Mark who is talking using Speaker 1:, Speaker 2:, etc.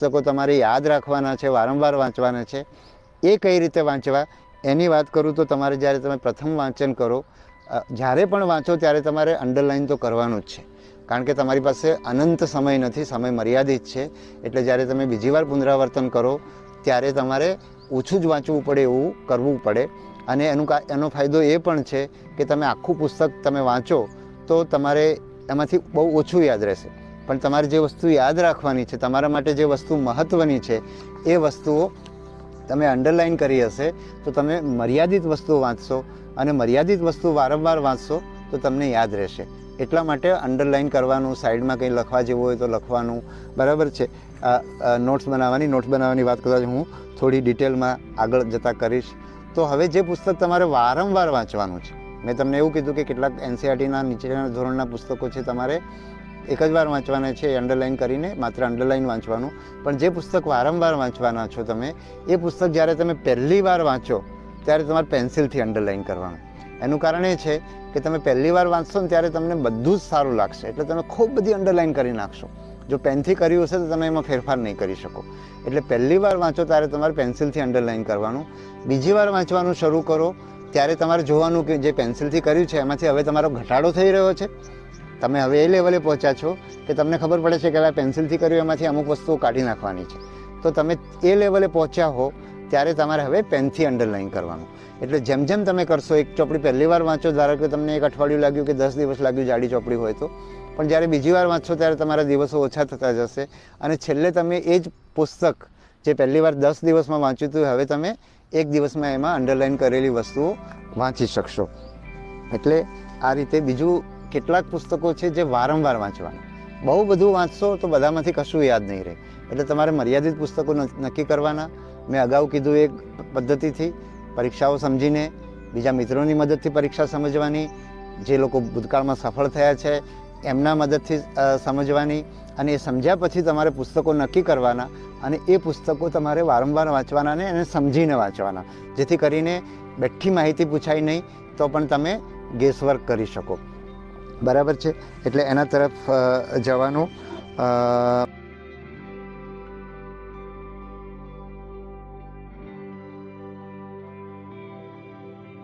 Speaker 1: પુસ્તકો તમારે યાદ રાખવાના છે, વારંવાર વાંચવાના છે. એ કઈ રીતે વાંચવા એની વાત કરું તો તમારે જ્યારે તમે પ્રથમ વાંચન કરો, જ્યારે પણ વાંચો ત્યારે તમારે અંડરલાઇન તો કરવાનું જ છે, કારણ કે તમારી પાસે અનંત સમય નથી, સમય મર્યાદિત છે. એટલે જ્યારે તમે બીજી વાર પુનરાવર્તન કરો ત્યારે તમારે ઓછું જ વાંચવું પડે એવું કરવું પડે. અને એનો ફાયદો એ પણ છે કે તમે આખું પુસ્તક તમે વાંચો તો તમારે એમાંથી બહુ ઓછું યાદ રહેશે, પણ તમારે જે વસ્તુ યાદ રાખવાની છે, તમારા માટે જે વસ્તુ મહત્ત્વની છે, એ વસ્તુઓ તમે અંડરલાઇન કરી હશે તો તમે મર્યાદિત વસ્તુઓ વાંચશો, અને મર્યાદિત વસ્તુ વારંવાર વાંચશો તો તમને યાદ રહેશે. એટલા માટે અંડરલાઇન કરવાનું, સાઈડમાં કંઈ લખવા જેવું હોય તો લખવાનું, બરાબર છે. નોટ્સ બનાવવાની વાત કદાચ હું થોડી ડિટેલમાં આગળ જતાં કરીશ. તો હવે જે પુસ્તક તમારે વારંવાર વાંચવાનું છે, મેં તમને એવું કીધું કે કેટલાક NCERTના નીચેના ધોરણના પુસ્તકો છે તમારે એક જ વાર વાંચવાના છે, અંડરલાઇન કરીને માત્ર અંડરલાઇન વાંચવાનું. પણ જે પુસ્તક વારંવાર વાંચવાના છો તમે, એ પુસ્તક જ્યારે તમે પહેલી વાર વાંચો ત્યારે તમારે પેન્સિલથી અંડરલાઇન કરવાનું. એનું કારણ એ છે કે તમે પહેલી વાર વાંચશો ને ત્યારે તમને બધું જ સારું લાગશે, એટલે તમે ખૂબ બધી અંડરલાઇન કરી નાખશો. જો પેનથી કર્યું હશે તો તમે એમાં ફેરફાર નહીં કરી શકો. એટલે પહેલી વાર વાંચો ત્યારે તમારે પેન્સિલથી અંડરલાઇન કરવાનું. બીજી વાર વાંચવાનું શરૂ કરો ત્યારે તમારે જોવાનું કે જે પેન્સિલથી કર્યું છે એમાંથી હવે તમારો ઘટાડો થઈ રહ્યો છે. તમે હવે એ લેવલે પહોંચ્યા છો કે તમને ખબર પડે છે કે હવે પેન્સિલથી કર્યું એમાંથી અમુક વસ્તુઓ કાઢી નાખવાની છે. તો તમે એ લેવલે પહોંચ્યા હો ત્યારે તમારે હવે પેનથી અંડરલાઇન કરવાનું. એટલે જેમ જેમ તમે કરશો, એક ચોપડી પહેલી વાર વાંચો, ધારો કે તમને 1 અઠવાડિયું લાગ્યું કે 10 દિવસ લાગ્યું જાડી ચોપડી હોય તો, પણ જ્યારે બીજી વાર વાંચશો ત્યારે તમારા દિવસો ઓછા થતા જશે, અને છેલ્લે તમે એ જ પુસ્તક જે પહેલી વાર 10 દિવસમાં વાંચ્યું હતું, હવે તમે 1 દિવસમાં એમાં અંડરલાઇન કરેલી વસ્તુઓ વાંચી શકશો. એટલે આ રીતે બીજું કેટલાક પુસ્તકો છે જે વારંવાર વાંચવાના. બહુ બધું વાંચશો તો બધામાંથી કશું યાદ નહીં રહે. એટલે તમારે મર્યાદિત પુસ્તકો નક્કી કરવાના. મેં અગાઉ કીધું એક પદ્ધતિથી પરીક્ષાઓ સમજીને, બીજા મિત્રોની મદદથી પરીક્ષા સમજવાની, જે લોકો ભૂતકાળમાં સફળ થયા છે એમના મદદથી સમજવાની, અને એ સમજ્યા પછી તમારે પુસ્તકો નક્કી કરવાના, અને એ પુસ્તકો તમારે વારંવાર વાંચવાના અને એને સમજીને વાંચવાના, જેથી કરીને બેઠી માહિતી પૂછાય નહીં તો પણ તમે ગેસવર્ક કરી શકો. બરાબર છે. એટલે એના તરફ જવાનું.